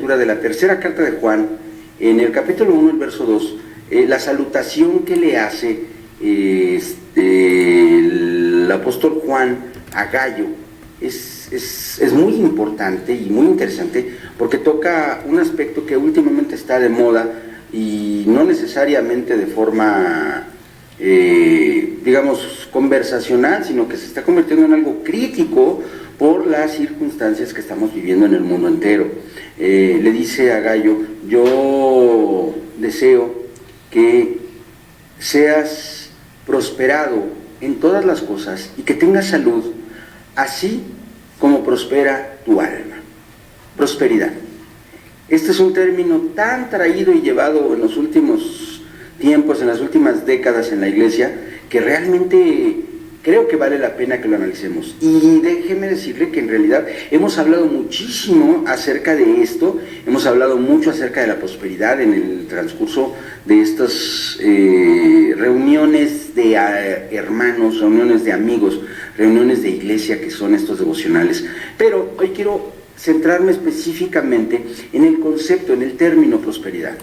lectura de la tercera carta de Juan, en el capítulo 1, el verso 2, la salutación que le hace el apóstol Juan a Gayo es muy importante y muy interesante, porque toca un aspecto que últimamente está de moda y no necesariamente de forma digamos conversacional, sino que se está convirtiendo en algo crítico por las circunstancias que estamos viviendo en el mundo entero. Le dice a Gayo: yo deseo que seas prosperado en todas las cosas y que tengas salud, así como prospera tu alma. Prosperidad. Este es un término tan traído y llevado en los últimos tiempos, en las últimas décadas en la iglesia, que realmente creo que vale la pena que lo analicemos. Y déjeme decirle que en realidad hemos hablado muchísimo acerca de esto, hemos hablado mucho acerca de la prosperidad en el transcurso de estas reuniones de hermanos, reuniones de amigos, reuniones de iglesia que son estos devocionales. Pero hoy quiero centrarme específicamente en el concepto, en el término prosperidad.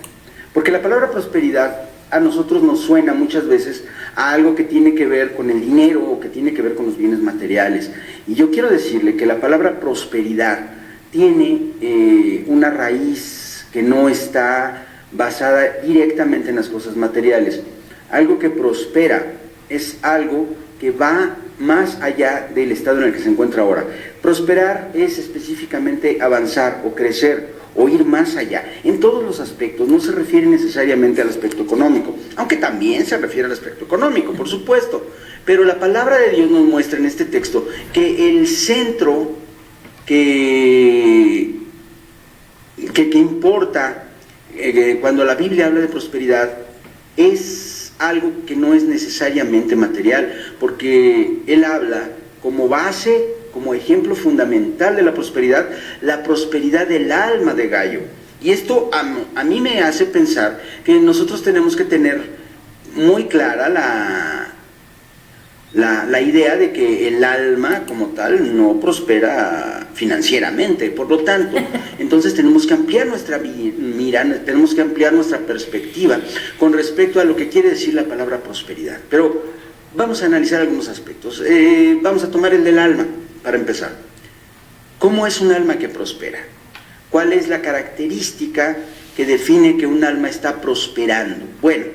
Porque la palabra prosperidad a nosotros nos suena muchas veces a algo que tiene que ver con el dinero o que tiene que ver con los bienes materiales. Y yo quiero decirle que la palabra prosperidad tiene una raíz que no está basada directamente en las cosas materiales. Algo que prospera es algo que va más allá del estado en el que se encuentra ahora. Prosperar es específicamente avanzar o crecer o ir más allá, en todos los aspectos. No se refiere necesariamente al aspecto económico, aunque también se refiere al aspecto económico, por supuesto, pero la palabra de Dios nos muestra en este texto que el centro que importa cuando la Biblia habla de prosperidad es algo que no es necesariamente material, porque Él habla como base, como ejemplo fundamental de la prosperidad del alma de Gayo. Y esto a mí me hace pensar que nosotros tenemos que tener muy clara la idea de que el alma como tal no prospera financieramente. Por lo tanto, entonces tenemos que ampliar nuestra mira, tenemos que ampliar nuestra perspectiva con respecto a lo que quiere decir la palabra prosperidad. Pero vamos a analizar algunos aspectos. Vamos a tomar el del alma. Para empezar, ¿cómo es un alma que prospera? ¿Cuál es la característica que define que un alma está prosperando? Bueno,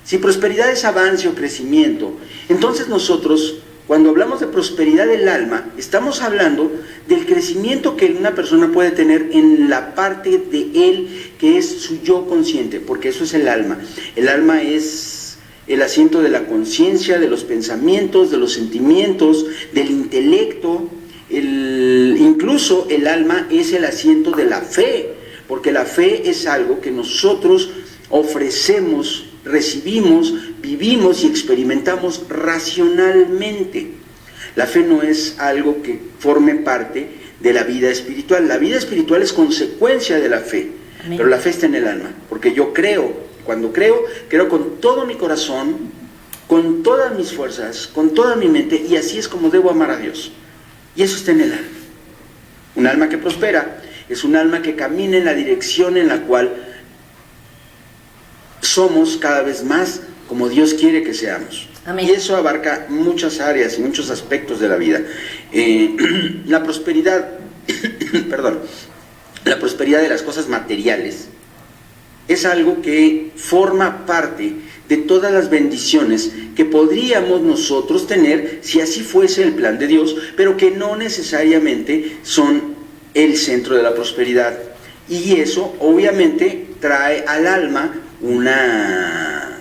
si prosperidad es avance o crecimiento, entonces nosotros, cuando hablamos de prosperidad del alma, estamos hablando del crecimiento que una persona puede tener en la parte de él que es su yo consciente, porque eso es el alma. El alma es el asiento de la conciencia, de los pensamientos, de los sentimientos, del intelecto. Incluso el alma es el asiento de la fe, porque la fe es algo que nosotros ofrecemos, recibimos, vivimos y experimentamos racionalmente. La fe no es algo que forme parte de la vida espiritual. La vida espiritual es consecuencia de la fe. Amén. Pero la fe está en el alma, porque yo creo. Cuando creo con todo mi corazón, con todas mis fuerzas, con toda mi mente, y así es como debo amar a Dios. Y eso está en el alma. Un alma que prospera es un alma que camina en la dirección en la cual somos cada vez más como Dios quiere que seamos. Amén. Y eso abarca muchas áreas y muchos aspectos de la vida. La prosperidad, la prosperidad de las cosas materiales es algo que forma parte de todas las bendiciones que podríamos nosotros tener si así fuese el plan de Dios, pero que no necesariamente son el centro de la prosperidad. Y eso obviamente trae al alma una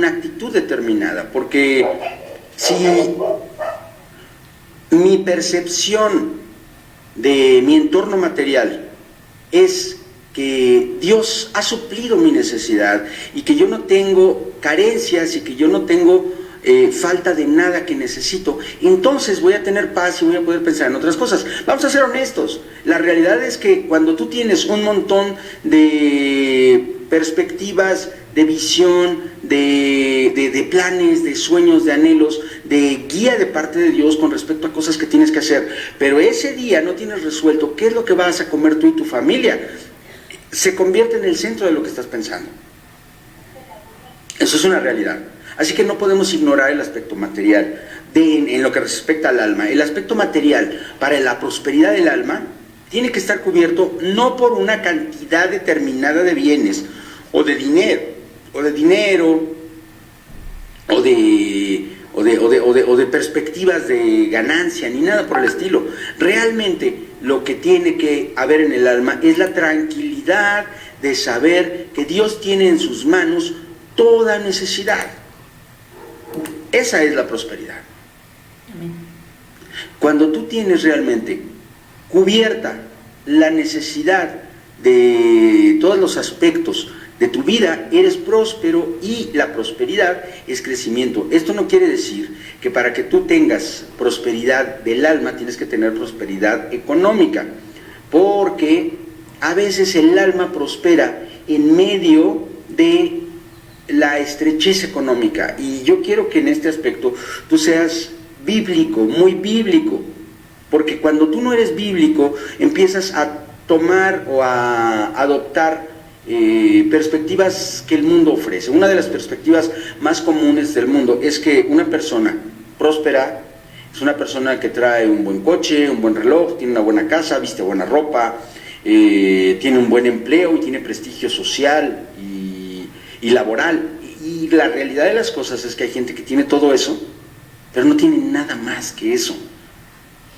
actitud determinada, porque si mi percepción de mi entorno material es que Dios ha suplido mi necesidad y que yo no tengo carencias y que yo no tengo falta de nada que necesito, entonces voy a tener paz y voy a poder pensar en otras cosas. Vamos a ser honestos, la realidad es que cuando tú tienes un montón de perspectivas de visión, de planes, de sueños, de anhelos, de guía de parte de Dios con respecto a cosas que tienes que hacer. Pero ese día no tienes resuelto qué es lo que vas a comer tú y tu familia. Se convierte en el centro de lo que estás pensando. Eso es una realidad. Así que no podemos ignorar el aspecto material en lo que respecta al alma. El aspecto material para la prosperidad del alma tiene que estar cubierto no por una cantidad determinada de bienes o de dinero o de perspectivas de ganancia ni nada por el estilo. Realmente lo que tiene que haber en el alma es la tranquilidad de saber que Dios tiene en sus manos toda necesidad. Esa es la prosperidad. Amén. Cuando tú tienes realmente cubierta la necesidad de todos los aspectos de tu vida, eres próspero, y la prosperidad es crecimiento. Esto no quiere decir que para que tú tengas prosperidad del alma tienes que tener prosperidad económica, porque a veces el alma prospera en medio de la estrechez económica, y yo quiero que en este aspecto tú seas bíblico, muy bíblico, porque cuando tú no eres bíblico empiezas a tomar o a adoptar perspectivas que el mundo ofrece. Una de las perspectivas más comunes del mundo es que una persona próspera es una persona que trae un buen coche, un buen reloj, tiene una buena casa, viste buena ropa, tiene un buen empleo y tiene prestigio social y laboral. Y la realidad de las cosas es que hay gente que tiene todo eso, pero no tiene nada más que eso,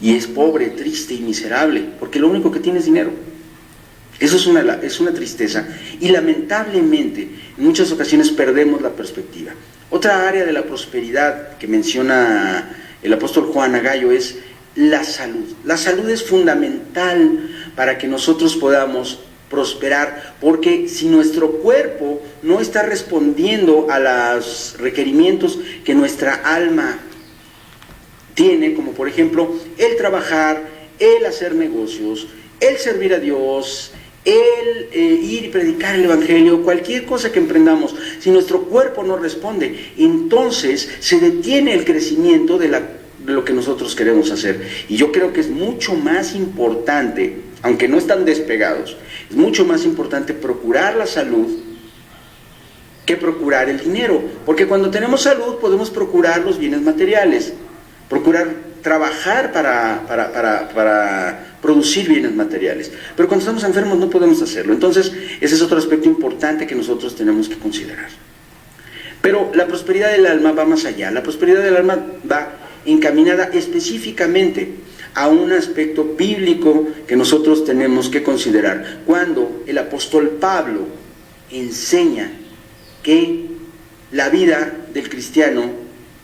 y es pobre, triste y miserable, porque lo único que tiene es dinero. Eso es una tristeza, y lamentablemente en muchas ocasiones perdemos la perspectiva. Otra área de la prosperidad que menciona el apóstol Juan a Gallo es la salud. La salud es fundamental para que nosotros podamos prosperar, porque si nuestro cuerpo no está respondiendo a los requerimientos que nuestra alma tiene, como por ejemplo el trabajar, el hacer negocios, el servir a Dios, el ir y predicar el evangelio, cualquier cosa que emprendamos, si nuestro cuerpo no responde, entonces se detiene el crecimiento de lo que nosotros queremos hacer. Y yo creo que es mucho más importante, aunque no están despegados, es mucho más importante procurar la salud que procurar el dinero, porque cuando tenemos salud podemos procurar los bienes materiales, procurar trabajar para producir bienes materiales, pero cuando estamos enfermos no podemos hacerlo. Entonces ese es otro aspecto importante que nosotros tenemos que considerar. Pero la prosperidad del alma va más allá. La prosperidad del alma va encaminada específicamente a un aspecto bíblico que nosotros tenemos que considerar. Cuando el apóstol Pablo enseña que la vida del cristiano,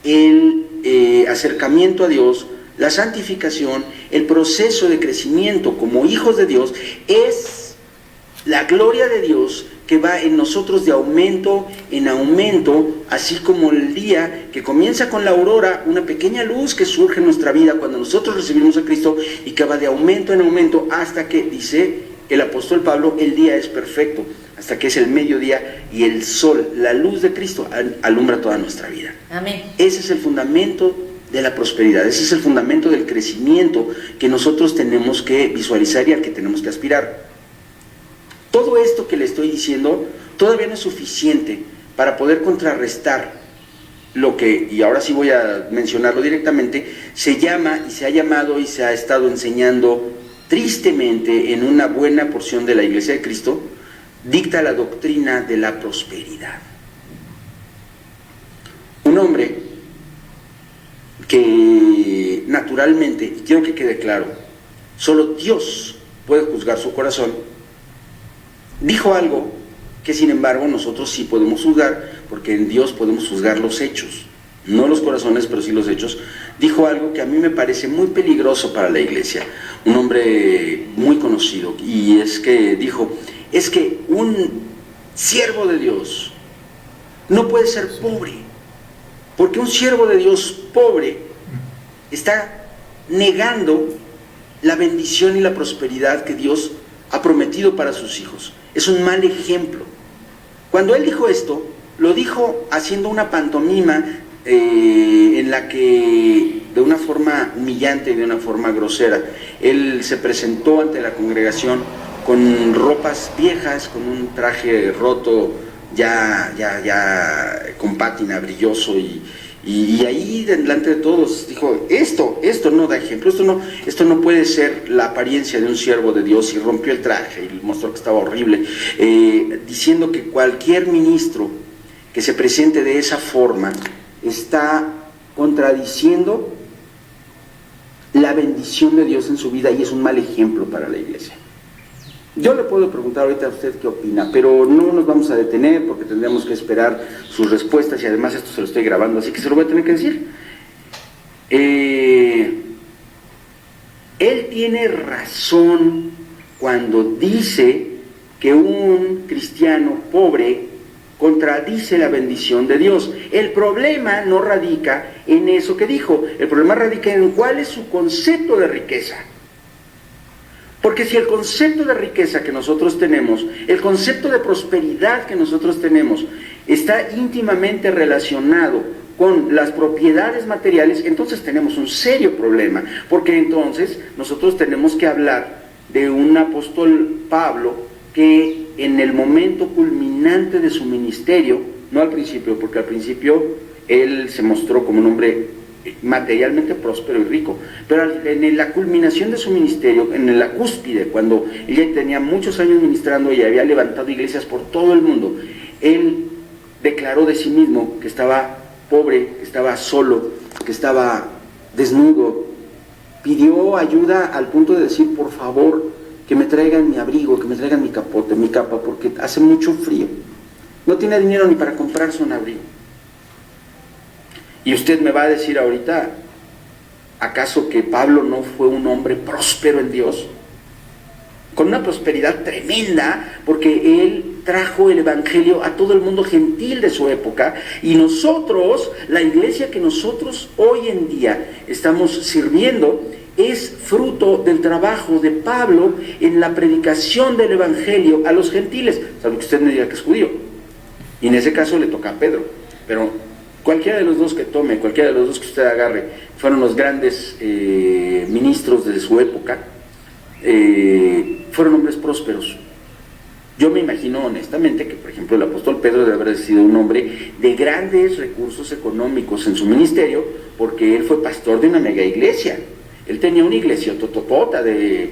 el acercamiento a Dios, la santificación, el proceso de crecimiento como hijos de Dios, es la gloria de Dios que va en nosotros de aumento en aumento, así como el día que comienza con la aurora, una pequeña luz que surge en nuestra vida cuando nosotros recibimos a Cristo, y que va de aumento en aumento hasta que, dice el apóstol Pablo, el día es perfecto, hasta que es el mediodía y el sol, la luz de Cristo, alumbra toda nuestra vida. Amén. Ese es el fundamento de la prosperidad, ese es el fundamento del crecimiento que nosotros tenemos que visualizar y al que tenemos que aspirar. Todo esto que le estoy diciendo todavía no es suficiente para poder contrarrestar lo que, y ahora sí voy a mencionarlo directamente, se llama y se ha llamado y se ha estado enseñando tristemente en una buena porción de la Iglesia de Cristo, dicta la doctrina de la prosperidad. Un hombre que naturalmente, y quiero que quede claro, solo Dios puede juzgar su corazón, dijo algo que sin embargo nosotros sí podemos juzgar, porque en Dios podemos juzgar los hechos, no los corazones, pero sí los hechos. Dijo algo que a mí me parece muy peligroso para la iglesia, un hombre muy conocido, y es que dijo, es que un siervo de Dios no puede ser pobre, porque un siervo de Dios pobre está negando la bendición y la prosperidad que Dios ha prometido para sus hijos. Es un mal ejemplo. Cuando él dijo esto, lo dijo haciendo una pantomima en la que, de una forma humillante y de una forma grosera, él se presentó ante la congregación con ropas viejas, con un traje roto, ya con pátina, brilloso, y ahí delante de todos dijo, esto no da ejemplo, esto no puede ser la apariencia de un siervo de Dios, y rompió el traje y mostró que estaba horrible, diciendo que cualquier ministro que se presente de esa forma está contradiciendo la bendición de Dios en su vida y es un mal ejemplo para la iglesia. Yo le puedo preguntar ahorita a usted qué opina, pero no nos vamos a detener porque tendríamos que esperar sus respuestas y además esto se lo estoy grabando, así que se lo voy a tener que decir. Él tiene razón cuando dice que un cristiano pobre contradice la bendición de Dios. El problema no radica en eso que dijo, el problema radica en cuál es su concepto de riqueza. Porque si el concepto de riqueza que nosotros tenemos, el concepto de prosperidad que nosotros tenemos, está íntimamente relacionado con las propiedades materiales, entonces tenemos un serio problema, porque entonces nosotros tenemos que hablar de un apóstol Pablo que en el momento culminante de su ministerio, no al principio, porque al principio él se mostró como un hombre materialmente próspero y rico, pero en la culminación de su ministerio, en la cúspide, cuando ella tenía muchos años ministrando y había levantado iglesias por todo el mundo, él declaró de sí mismo que estaba pobre, que estaba solo, que estaba desnudo, pidió ayuda al punto de decir, por favor, que me traigan mi abrigo, que me traigan mi capote, mi capa, porque hace mucho frío. No tiene dinero ni para comprarse un abrigo. Y usted me va a decir ahorita, ¿acaso que Pablo no fue un hombre próspero en Dios? Con una prosperidad tremenda, porque él trajo el evangelio a todo el mundo gentil de su época, y nosotros, la iglesia que nosotros hoy en día estamos sirviendo, es fruto del trabajo de Pablo en la predicación del evangelio a los gentiles, salvo que usted me diga que es judío, y en ese caso le toca a Pedro, pero cualquiera de los dos que tome, cualquiera de los dos que usted agarre, fueron los grandes ministros de su época, fueron hombres prósperos. Yo me imagino honestamente que, por ejemplo, el apóstol Pedro debe haber sido un hombre de grandes recursos económicos en su ministerio, porque él fue pastor de una mega iglesia. Él tenía una iglesia totopota de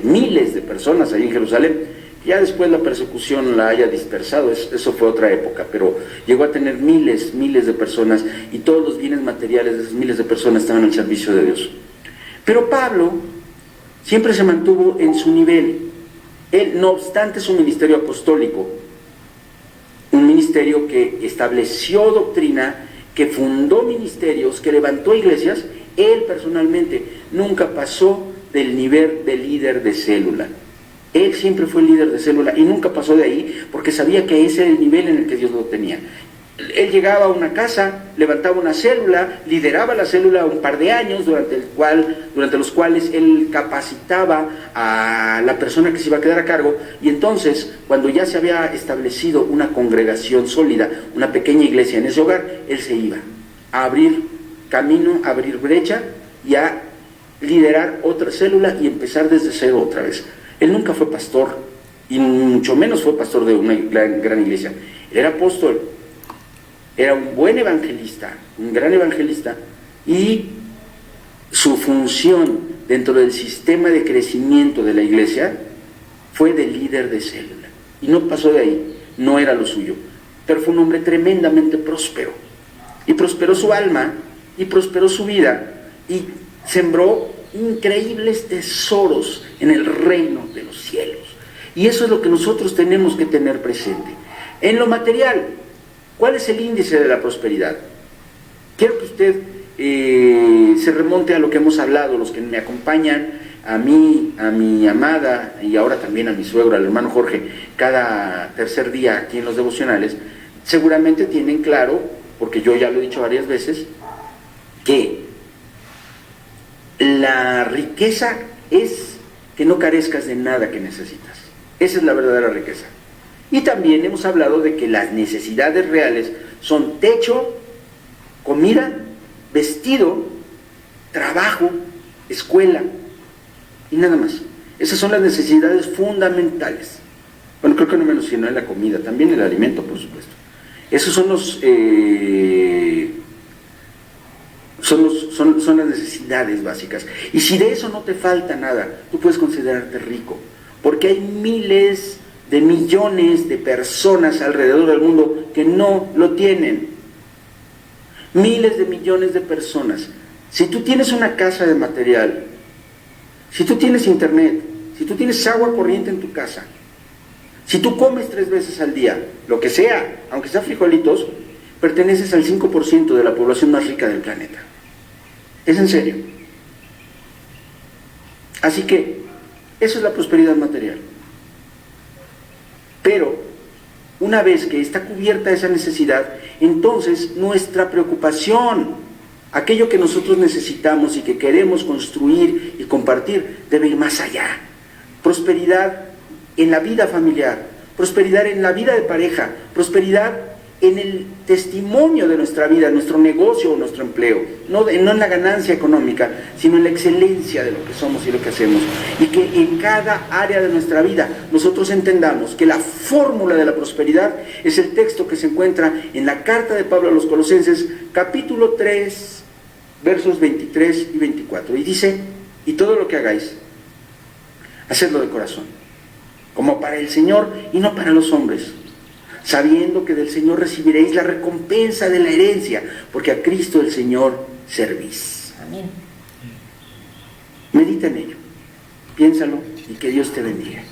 miles de personas ahí en Jerusalén. Ya después la persecución la haya dispersado, eso fue otra época, pero llegó a tener miles de personas, y todos los bienes materiales de esas miles de personas estaban al servicio de Dios. Pero Pablo siempre se mantuvo en su nivel. Él, no obstante su ministerio apostólico, un ministerio que estableció doctrina, que fundó ministerios, que levantó iglesias, él personalmente nunca pasó del nivel de líder de célula. Él siempre fue líder de célula y nunca pasó de ahí, porque sabía que ese era el nivel en el que Dios lo tenía. Él llegaba a una casa, levantaba una célula, lideraba la célula un par de años, durante los cuales él capacitaba a la persona que se iba a quedar a cargo, y entonces, cuando ya se había establecido una congregación sólida, una pequeña iglesia en ese hogar, él se iba a abrir camino, a abrir brecha y a liderar otra célula y empezar desde cero otra vez. Él nunca fue pastor, y mucho menos fue pastor de una gran iglesia. Él era apóstol, era un buen evangelista, un gran evangelista, y su función dentro del sistema de crecimiento de la iglesia fue de líder de célula, y no pasó de ahí, no era lo suyo, pero fue un hombre tremendamente próspero, y prosperó su alma, y prosperó su vida, y sembró increíbles tesoros en el reino de los cielos. Y eso es lo que nosotros tenemos que tener presente. En lo material, ¿cuál es el índice de la prosperidad? Quiero que usted se remonte a lo que hemos hablado, los que me acompañan, a mí, a mi amada, y ahora también a mi suegro, al hermano Jorge, cada tercer día aquí en los devocionales. Seguramente tienen claro, porque yo ya lo he dicho varias veces, que la riqueza es que no carezcas de nada que necesitas. Esa es la verdadera riqueza. Y también hemos hablado de que las necesidades reales son techo, comida, vestido, trabajo, escuela y nada más. Esas son las necesidades fundamentales. Bueno, creo que no me mencioné en la comida, también el alimento, por supuesto. Esos son son las necesidades básicas. Y si de eso no te falta nada, tú puedes considerarte rico, porque hay miles de millones de personas alrededor del mundo que no lo tienen. Miles de millones de personas. Si tú tienes una casa de material, si tú tienes internet, si tú tienes agua corriente en tu casa, si tú comes 3 veces al día, lo que sea, aunque sea frijolitos, perteneces al 5% de la población más rica del planeta. Es en serio. Así que, eso es la prosperidad material. Pero, una vez que está cubierta esa necesidad, entonces nuestra preocupación, aquello que nosotros necesitamos y que queremos construir y compartir, debe ir más allá. Prosperidad en la vida familiar, prosperidad en la vida de pareja, prosperidad en el testimonio de nuestra vida, nuestro negocio o nuestro empleo, no en la ganancia económica, sino en la excelencia de lo que somos y lo que hacemos, y que en cada área de nuestra vida nosotros entendamos que la fórmula de la prosperidad es el texto que se encuentra en la carta de Pablo a los Colosenses, capítulo 3, versos 23 y 24, y dice: y todo lo que hagáis, hacedlo de corazón, como para el Señor y no para los hombres, sabiendo que del Señor recibiréis la recompensa de la herencia, porque a Cristo el Señor servís. Amén. Medita en ello, piénsalo y que Dios te bendiga.